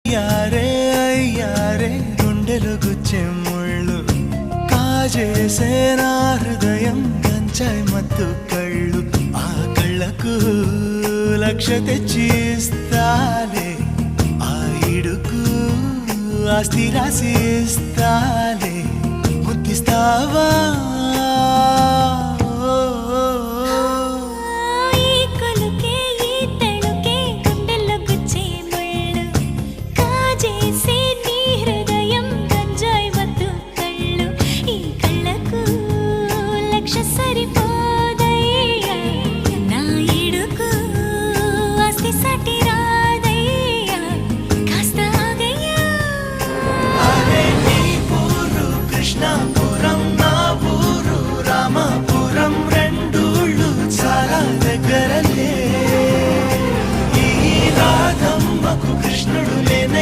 యారే అయ్యారే గుండెలు గుచ్చే ముళ్ళు కాజేసే నా హృదయం గంజాయి మత్తు కళ్ళు ఆ కళ్ళకు లక్ష తెచ్చి ఇస్తాలే ఆ ఇడుకు ఆస్తి రాసి ఇస్తాలే ముద్దిస్తావా